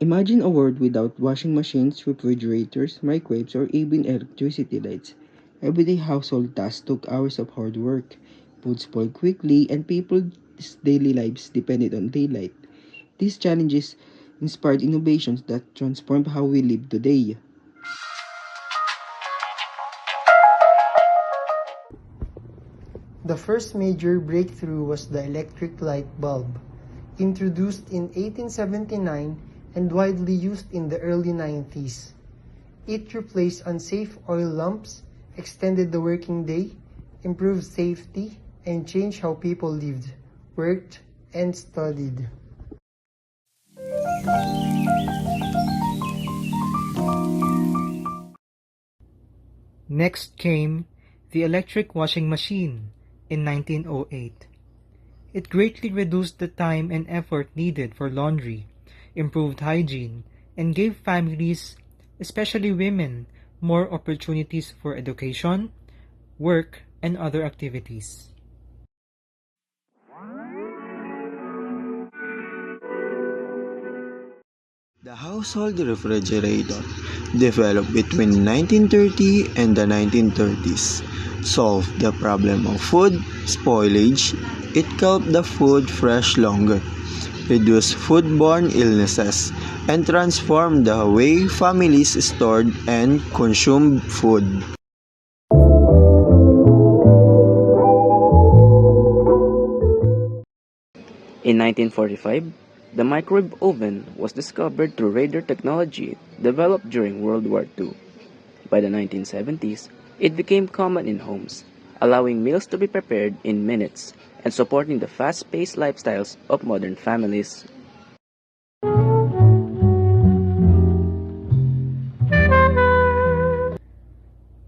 Imagine a world without washing machines, refrigerators, microwaves, or even electricity lights. Everyday household tasks took hours of hard work. Food spoiled quickly, and people's daily lives depended on daylight. These challenges inspired innovations that transformed how we live today. The first major breakthrough was the electric light bulb, introduced in 1879 and widely used in the early 90s. It replaced unsafe oil lamps, extended the working day, improved safety, and changed how people lived, worked, and studied. Next came the electric washing machine in 1908. It greatly reduced the time and effort needed for laundry, improved hygiene, and gave families, especially women, more opportunities for education, work, and other activities. The household refrigerator, developed between 1930 and the 1930s, solved the problem of food spoilage. It kept the food fresh longer, reduced foodborne illnesses, and transformed the way families stored and consumed food. In 1945, the microwave oven was discovered through radar technology developed during World War II. By the 1970s, it became common in homes, allowing meals to be prepared in minutes and supporting the fast-paced lifestyles of modern families.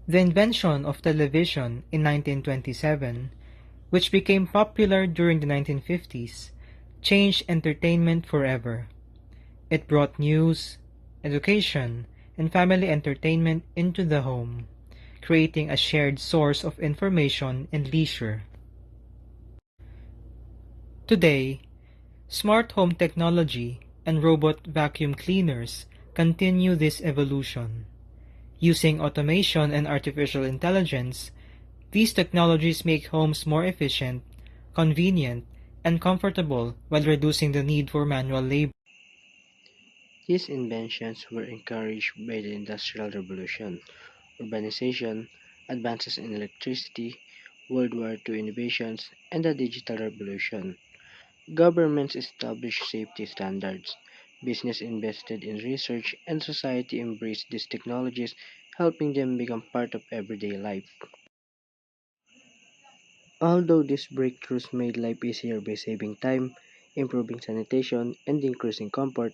The invention of television in 1927, which became popular during the 1950s, changed entertainment forever. It brought news, education, and family entertainment into the home, creating a shared source of information and leisure. Today, smart home technology and robot vacuum cleaners continue this evolution. Using automation and artificial intelligence, these technologies make homes more efficient, convenient, and comfortable while reducing the need for manual labor. These inventions were encouraged by the Industrial Revolution, urbanization, advances in electricity, World War II innovations, and the digital revolution. Governments established safety standards, business invested in research, and society embraced these technologies, helping them become part of everyday life. Although these breakthroughs made life easier by saving time, improving sanitation, and increasing comfort,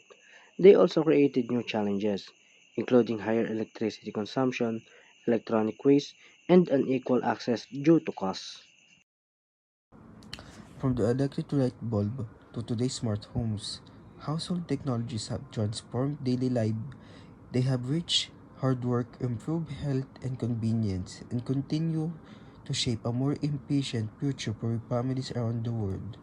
they also created new challenges, including higher electricity consumption, electronic waste, and unequal access due to costs. From the electric light bulb to today's smart homes, household technologies have transformed daily life. They have reached hard work, improved health and convenience, and continue to shape a more efficient future for families around the world.